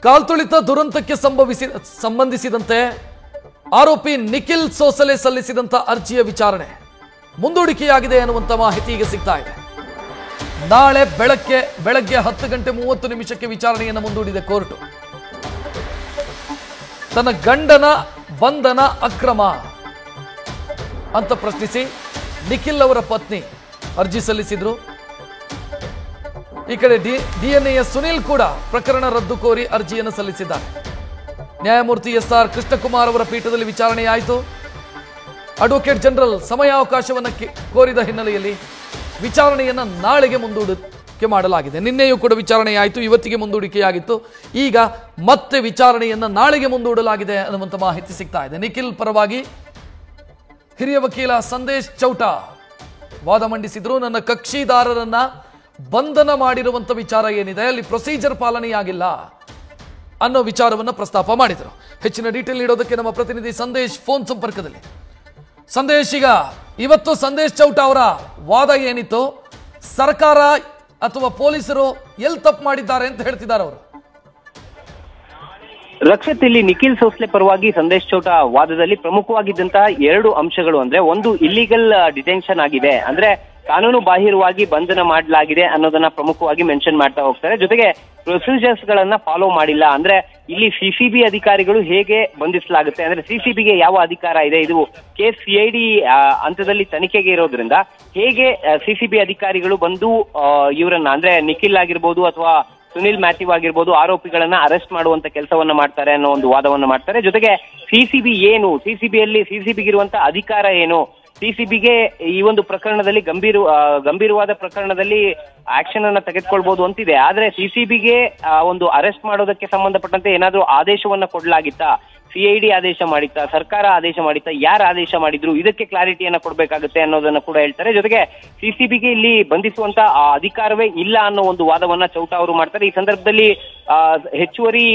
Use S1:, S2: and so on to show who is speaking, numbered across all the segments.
S1: ಕಾಲ್ತುಳಿತ ದುರಂತಕ್ಕೆ ಸಂಬಂಧಿಸಿದಂತೆ ಆರೋಪಿ ನಿಖಿಲ್ ಸೋಸಲೆ ಸಲ್ಲಿಸಿದಂತ ಅರ್ಜಿಯ ವಿಚಾರಣೆ ಮುಂದೂಡಿಕೆಯಾಗಿದೆ ಅನ್ನುವಂತ ಮಾಹಿತಿ ಈಗ ಸಿಗ್ತಾ ಇದೆ. ನಾಳೆ ಬೆಳಗ್ಗೆ 10:30 ವಿಚಾರಣೆಯನ್ನು ಮುಂದೂಡಿದೆ ಕೋರ್ಟ್. ತನ್ನ ಗಂಡನ ಬಂಧನ ಅಕ್ರಮ ಅಂತ ಪ್ರಶ್ನಿಸಿ ನಿಖಿಲ್ ಅವರ ಪತ್ನಿ ಅರ್ಜಿ ಸಲ್ಲಿಸಿದ್ರು. ಈ ಕಡೆ ಡಿಎನ್ಎಯ ಸುನಿಲ್ ಕೂಡ ಪ್ರಕರಣ ರದ್ದು ಕೋರಿ ಅರ್ಜಿಯನ್ನು ಸಲ್ಲಿಸಿದ್ದಾರೆ. ನ್ಯಾಯಮೂರ್ತಿ SR ಕೃಷ್ಣಕುಮಾರ್ ಅವರ ಪೀಠದಲ್ಲಿ ವಿಚಾರಣೆಯಾಯಿತು. ಅಡ್ವೊಕೇಟ್ ಜನರಲ್ ಸಮಯಾವಕಾಶವನ್ನು ಕೋರಿದ ಹಿನ್ನೆಲೆಯಲ್ಲಿ ವಿಚಾರಣೆಯನ್ನು ನಾಳೆಗೆ ಮುಂದೂಡಿಕೆ ಮಾಡಲಾಗಿದೆ. ನಿನ್ನೆಯೂ ಕೂಡ ವಿಚಾರಣೆಯಾಯಿತು, ಇವತ್ತಿಗೆ ಮುಂದೂಡಿಕೆಯಾಗಿತ್ತು. ಈಗ ಮತ್ತೆ ವಿಚಾರಣೆಯನ್ನು ನಾಳೆಗೆ ಮುಂದೂಡಲಾಗಿದೆ ಅನ್ನುವಂಥ ಮಾಹಿತಿ ಸಿಗ್ತಾ ಇದೆ. ನಿಖಿಲ್ ಪರವಾಗಿ ಹಿರಿಯ ವಕೀಲ ಸಂದೇಶ್ ಚೌಟಾ ವಾದ ಮಂಡಿಸಿದ್ರು. ನನ್ನ ಕಕ್ಷಿದಾರರನ್ನ ಬಂಧನ ಮಾಡಿರುವಂಥ ವಿಚಾರ ಏನಿದೆ ಅಲ್ಲಿ ಪ್ರೊಸೀಜರ್ ಪಾಲನೆಯಾಗಿಲ್ಲ ಅನ್ನೋ ವಿಚಾರವನ್ನು ಪ್ರಸ್ತಾಪ ಮಾಡಿದರು. ಹೆಚ್ಚಿನ ಡೀಟೇಲ್ ನೀಡೋದಕ್ಕೆ ನಮ್ಮ ಪ್ರತಿನಿಧಿ ಸಂದೇಶ್ ಫೋನ್ ಸಂಪರ್ಕದಲ್ಲಿ. ಸಂದೇಶ್, ಈಗ ಇವತ್ತು ಸಂದೇಶ್ ಚೌಟಾ ಅವರ ವಾದ ಏನಿತ್ತು, ಸರ್ಕಾರ ಅಥವಾ ಪೊಲೀಸರು ಎಲ್ಲಿ ತಪ್ಪು ಮಾಡಿದ್ದಾರೆ ಅಂತ ಹೇಳ್ತಿದ್ದಾರೆ ಅವರು?
S2: ರಕ್ಷಿತ್, ಇಲ್ಲಿ ನಿಖಿಲ್ ಸೋಸ್ಲೆ ಪರವಾಗಿ ಸಂದೇಶ್ ಚೌಟಾ ವಾದದಲ್ಲಿ ಪ್ರಮುಖವಾಗಿದ್ದಂತಹ 2 ಅಂಶಗಳು ಅಂದ್ರೆ, ಒಂದು ಇಲ್ಲಿಗಲ್ ಡಿಟೆನ್ಷನ್ ಆಗಿದೆ, ಅಂದ್ರೆ ಕಾನೂನು ಬಾಹಿರವಾಗಿ ಬಂಧನ ಮಾಡಲಾಗಿದೆ ಅನ್ನೋದನ್ನ ಪ್ರಮುಖವಾಗಿ ಮೆನ್ಷನ್ ಮಾಡ್ತಾ ಹೋಗ್ತಾರೆ. ಜೊತೆಗೆ ಪ್ರೊಸೀಜರ್ಸ್ ಗಳನ್ನ ಫಾಲೋ ಮಾಡಿಲ್ಲ, ಅಂದ್ರೆ ಇಲ್ಲಿ ಸಿಸಿಬಿ ಅಧಿಕಾರಿಗಳು ಹೇಗೆ ಬಂಧಿಸಲಾಗುತ್ತೆ, ಅಂದ್ರೆ ಸಿಸಿಬಿಗೆ ಯಾವ ಅಧಿಕಾರ ಇದೆ, ಇದು ಕೇಸ್ CID ಹಂತದಲ್ಲಿ ತನಿಖೆಗೆ ಇರೋದ್ರಿಂದ ಹೇಗೆ ಸಿಸಿಬಿ ಅಧಿಕಾರಿಗಳು ಬಂದು ಇವರನ್ನ, ಅಂದ್ರೆ ನಿಖಿಲ್ ಆಗಿರ್ಬೋದು ಅಥವಾ ಸುನಿಲ್ ಮ್ಯಾಥ್ಯೂ ಆಗಿರ್ಬೋದು, ಆರೋಪಿಗಳನ್ನ ಅರೆಸ್ಟ್ ಮಾಡುವಂತ ಕೆಲಸವನ್ನ ಮಾಡ್ತಾರೆ ಅನ್ನೋ ಒಂದು ವಾದವನ್ನ ಮಾಡ್ತಾರೆ. ಜೊತೆಗೆ ಸಿಸಿಬಿ ಏನು, ಸಿಸಿಬಿಗಿರುವಂತ ಅಧಿಕಾರ ಏನು, ಸಿಸಿಬಿಗೆ ಈ ಒಂದು ಪ್ರಕರಣದಲ್ಲಿ ಗಂಭೀರವಾದ ಪ್ರಕರಣದಲ್ಲಿ ಆಕ್ಷನ್ ಅನ್ನ ತೆಗೆದುಕೊಳ್ಬಹುದು ಅಂತಿದೆ. ಆದ್ರೆ ಸಿಸಿಬಿಗೆ ಒಂದು ಅರೆಸ್ಟ್ ಮಾಡೋದಕ್ಕೆ ಸಂಬಂಧಪಟ್ಟಂತೆ ಏನಾದ್ರೂ ಆದೇಶವನ್ನ ಕೊಡ್ಲಾಗಿತ್ತಾ, CID ಆದೇಶ ಮಾಡಿತ್ತಾ, ಸರ್ಕಾರ ಆದೇಶ ಮಾಡಿತ್ತಾ, ಯಾರು ಆದೇಶ ಮಾಡಿದ್ರು, ಇದಕ್ಕೆ ಕ್ಲಾರಿಟಿಯನ್ನ ಕೊಡ್ಬೇಕಾಗುತ್ತೆ ಅನ್ನೋದನ್ನ ಕೂಡ ಹೇಳ್ತಾರೆ. ಜೊತೆಗೆ ಸಿಸಿಬಿಗೆ ಇಲ್ಲಿ ಬಂಧಿಸುವಂತ ಅಧಿಕಾರವೇ ಇಲ್ಲ ಅನ್ನೋ ಒಂದು ವಾದವನ್ನ ಚೌಟಾ ಅವರು ಮಾಡ್ತಾರೆ. ಈ ಸಂದರ್ಭದಲ್ಲಿ ಹೆಚ್ಚುವರಿ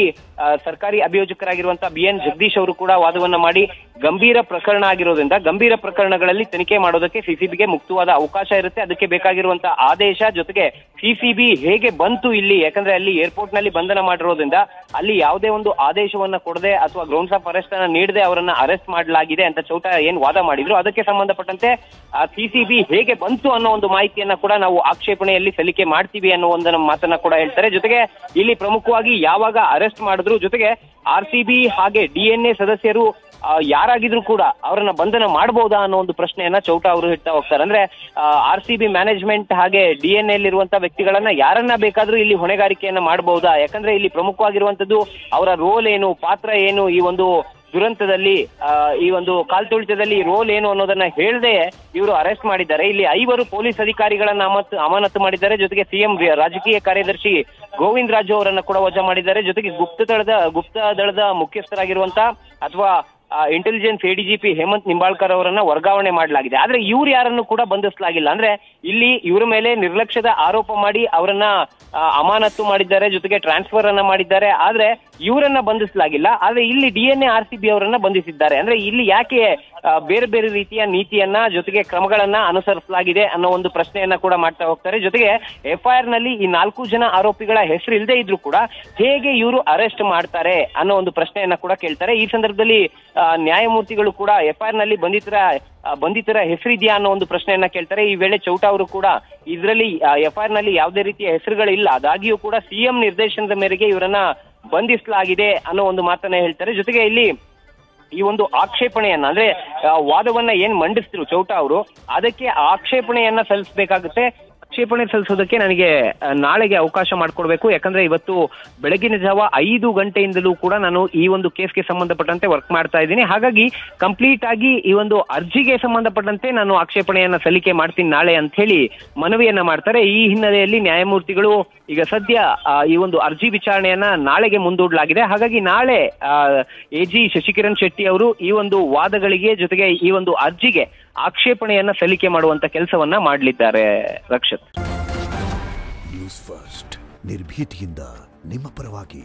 S2: ಸರ್ಕಾರಿ ಅಭಿಯೋಜಕರಾಗಿರುವಂತಹ BN ಜಗದೀಶ್ ಅವರು ಕೂಡ ವಾದವನ್ನ ಮಾಡಿ, ಗಂಭೀರ ಪ್ರಕರಣ ಆಗಿರೋದ್ರಿಂದ ಗಂಭೀರ ಪ್ರಕರಣಗಳಲ್ಲಿ ತನಿಖೆ ಮಾಡೋದಕ್ಕೆ ಸಿಸಿಬಿಗೆ ಮುಕ್ತವಾದ ಅವಕಾಶ ಇರುತ್ತೆ, ಅದಕ್ಕೆ ಬೇಕಾಗಿರುವಂತಹ ಆದೇಶ, ಜೊತೆಗೆ ಸಿಸಿಬಿ ಹೇಗೆ ಬಂತು ಇಲ್ಲಿ, ಯಾಕಂದ್ರೆ ಅಲ್ಲಿ ಏರ್ಪೋರ್ಟ್ ನಲ್ಲಿ ಬಂಧನ ಮಾಡಿರೋದ್ರಿಂದ ಅಲ್ಲಿ ಯಾವುದೇ ಒಂದು ಆದೇಶವನ್ನ ಕೊಡದೆ ಅಥವಾ ಗ್ರೌಂಡ್ಸ್ ಆಫ್ ಅರೆಸ್ಟ್ ಅನ್ನ ನೀಡದೆ ಅವರನ್ನ ಅರೆಸ್ಟ್ ಮಾಡಲಾಗಿದೆ ಅಂತ ಚೌಟಾ ಏನ್ ವಾದ ಮಾಡಿದ್ರು, ಅದಕ್ಕೆ ಸಂಬಂಧಪಟ್ಟಂತೆ ಸಿಸಿಬಿ ಹೇಗೆ ಬಂತು ಅನ್ನೋ ಒಂದು ಮಾಹಿತಿಯನ್ನ ಕೂಡ ನಾವು ಆಕ್ಷೇಪಣೆಯಲ್ಲಿ ಸಲ್ಲಿಕೆ ಮಾಡ್ತೀವಿ ಅನ್ನೋ ಒಂದು ಮಾತನ್ನ ಕೂಡ ಹೇಳ್ತಾರೆ. ಜೊತೆಗೆ ಇಲ್ಲಿ ಪ್ರಮುಖವಾಗಿ ಯಾವಾಗ ಅರೆಸ್ಟ್ ಮಾಡಿದ್ರು, ಜೊತೆಗೆ RCB ಹಾಗೆ DNA ಸದಸ್ಯರು ಯಾರಾಗಿದ್ರು ಕೂಡ ಅವರನ್ನ ಬಂಧನ ಮಾಡಬಹುದಾ ಅನ್ನೋ ಒಂದು ಪ್ರಶ್ನೆಯನ್ನ ಚೌಟಾ ಅವರು ಇಡ್ತಾ ಹೋಗ್ತಾರೆ. ಅಂದ್ರೆ RCB ಮ್ಯಾನೇಜ್ಮೆಂಟ್ ಹಾಗೆ DNA ಯಲ್ಲಿರುವಂತಹ ವ್ಯಕ್ತಿಗಳನ್ನ ಯಾರನ್ನ ಬೇಕಾದ್ರೂ ಇಲ್ಲಿ ಹೊಣೆಗಾರಿಕೆಯನ್ನ ಮಾಡಬಹುದಾ, ಯಾಕಂದ್ರೆ ಇಲ್ಲಿ ಪ್ರಮುಖವಾಗಿರುವಂತದ್ದು ಅವರ ರೋಲ್ ಏನು, ಪಾತ್ರ ಏನು, ಈ ಒಂದು ದುರಂತದಲ್ಲಿ ಈ ಒಂದು ಕಾಲ್ತುಳಿತದಲ್ಲಿ ರೋಲ್ ಏನು ಅನ್ನೋದನ್ನ ಹೇಳದೆ ಇವರು ಅರೆಸ್ಟ್ ಮಾಡಿದ್ದಾರೆ. ಇಲ್ಲಿ 5 ಪೊಲೀಸ್ ಅಧಿಕಾರಿಗಳನ್ನ ಅಮಾನತು ಮಾಡಿದ್ದಾರೆ. ಜೊತೆಗೆ CM ರಾಜಕೀಯ ಕಾರ್ಯದರ್ಶಿ ಗೋವಿಂದ್ ರಾಜು ಅವರನ್ನ ಕೂಡ ವಜಾ ಮಾಡಿದ್ದಾರೆ. ಜೊತೆಗೆ ಗುಪ್ತ ದಳದ ಮುಖ್ಯಸ್ಥರಾಗಿರುವಂತ ಅಥವಾ ಇಂಟೆಲಿಜೆನ್ಸ್ ADGP ಹೇಮಂತ್ ನಿಂಬಾಳ್ಕರ್ ಅವರನ್ನ ವರ್ಗಾವಣೆ ಮಾಡಲಾಗಿದೆ. ಆದ್ರೆ ಇವ್ರು ಯಾರನ್ನು ಕೂಡ ಬಂಧಿಸಲಾಗಿಲ್ಲ. ಅಂದ್ರೆ ಇಲ್ಲಿ ಇವರ ಮೇಲೆ ನಿರ್ಲಕ್ಷ್ಯದ ಆರೋಪ ಮಾಡಿ ಅವರನ್ನ ಅಮಾನತು ಮಾಡಿದ್ದಾರೆ, ಜೊತೆಗೆ ಟ್ರಾನ್ಸ್ಫರ್ ಅನ್ನ ಮಾಡಿದ್ದಾರೆ. ಆದ್ರೆ ಇವರನ್ನ ಬಂಧಿಸಲಾಗಿಲ್ಲ. ಆದ್ರೆ ಇಲ್ಲಿ DNA RCB ಅವರನ್ನ ಬಂಧಿಸಿದ್ದಾರೆ. ಅಂದ್ರೆ ಇಲ್ಲಿ ಯಾಕೆ ಬೇರೆ ಬೇರೆ ರೀತಿಯ ನೀತಿಯನ್ನ ಜೊತೆಗೆ ಕ್ರಮಗಳನ್ನ ಅನುಸರಿಸಲಾಗಿದೆ ಅನ್ನೋ ಒಂದು ಪ್ರಶ್ನೆಯನ್ನ ಕೂಡ ಮಾಡ್ತಾ ಹೋಗ್ತಾರೆ. ಜೊತೆಗೆ FIR ನಲ್ಲಿ ಈ 4 ಜನ ಆರೋಪಿಗಳ ಹೆಸರು ಇಲ್ಲದೆ ಇದ್ರು ಕೂಡ ಹೇಗೆ ಇವರು ಅರೆಸ್ಟ್ ಮಾಡ್ತಾರೆ ಅನ್ನೋ ಒಂದು ಪ್ರಶ್ನೆಯನ್ನ ಕೂಡ ಕೇಳ್ತಾರೆ. ಈ ಸಂದರ್ಭದಲ್ಲಿ ನ್ಯಾಯಮೂರ್ತಿಗಳು ಕೂಡ FIR ನಲ್ಲಿ ಬಂಧಿತರ ಹೆಸರಿದೆಯಾ ಅನ್ನೋ ಒಂದು ಪ್ರಶ್ನೆಯನ್ನ ಕೇಳ್ತಾರೆ. ಈ ವೇಳೆ ಚೌಟಾ ಅವರು ಕೂಡ ಇದರಲ್ಲಿ FIR ನಲ್ಲಿ ಯಾವುದೇ ರೀತಿಯ ಹೆಸರುಗಳಿಲ್ಲ, ಆದಾಗಿಯೂ ಕೂಡ CM ನಿರ್ದೇಶನದ ಮೇರೆಗೆ ಇವರನ್ನ ಬಂಧಿಸಲಾಗಿದೆ ಅನ್ನೋ ಒಂದು ಮಾತನ್ನ ಹೇಳ್ತಾರೆ. ಜೊತೆಗೆ ಇಲ್ಲಿ ಈ ಒಂದು ಆಕ್ಷೇಪಣೆಯನ್ನ, ಅಂದ್ರೆ ವಾದವನ್ನ ಏನ್ ಮಂಡಿಸ್ತಿರು ಚೌಟಾ ಅವರು, ಅದಕ್ಕೆ ಆಕ್ಷೇಪಣೆಯನ್ನ ಸಲ್ಲಿಸಬೇಕಾಗುತ್ತೆ. ಆಕ್ಷೇಪಣೆ ಸಲ್ಲಿಸೋದಕ್ಕೆ ನನಗೆ ನಾಳೆಗೆ ಅವಕಾಶ ಮಾಡಿಕೊಡ್ಬೇಕು, ಯಾಕಂದ್ರೆ ಇವತ್ತು ಬೆಳಗಿನ ಜಾವ 5 ಗಂಟೆಯಿಂದಲೂ ಕೂಡ ನಾನು ಈ ಒಂದು ಕೇಸ್ಗೆ ಸಂಬಂಧಪಟ್ಟಂತೆ ವರ್ಕ್ ಮಾಡ್ತಾ ಇದ್ದೀನಿ. ಹಾಗಾಗಿ ಕಂಪ್ಲೀಟ್ ಆಗಿ ಈ ಒಂದು ಅರ್ಜಿಗೆ ಸಂಬಂಧಪಟ್ಟಂತೆ ನಾನು ಆಕ್ಷೇಪಣೆಯನ್ನ ಸಲ್ಲಿಕೆ ಮಾಡ್ತೀನಿ ನಾಳೆ ಅಂತ ಹೇಳಿ ಮನವಿಯನ್ನ ಮಾಡ್ತಾರೆ. ಈ ಹಿನ್ನೆಲೆಯಲ್ಲಿ ನ್ಯಾಯಮೂರ್ತಿಗಳು ಈಗ ಸದ್ಯ ಈ ಒಂದು ಅರ್ಜಿ ವಿಚಾರಣೆಯನ್ನ ನಾಳೆಗೆ ಮುಂದೂಡಲಾಗಿದೆ. ಹಾಗಾಗಿ ನಾಳೆ AG ಶಶಿಕಿರಣ್ ಶೆಟ್ಟಿ ಅವರು ಈ ಒಂದು ವಾದಗಳಿಗೆ ಜೊತೆಗೆ ಈ ಒಂದು ಅರ್ಜಿಗೆ ಆಕ್ಷೇಪಣೆಯನ್ನ ಸಲ್ಲಿಕೆ ಮಾಡುವಂತ ಕೆಲಸವನ್ನ ಮಾಡಲಿದ್ದಾರೆ. ರಕ್ಷಿತ್,
S3: ನ್ಯೂಸ್ ಫಸ್ಟ್ ನಿರ್ಭೀತಿಯಿಂದ ನಿಮ್ಮ ಪರವಾಗಿ.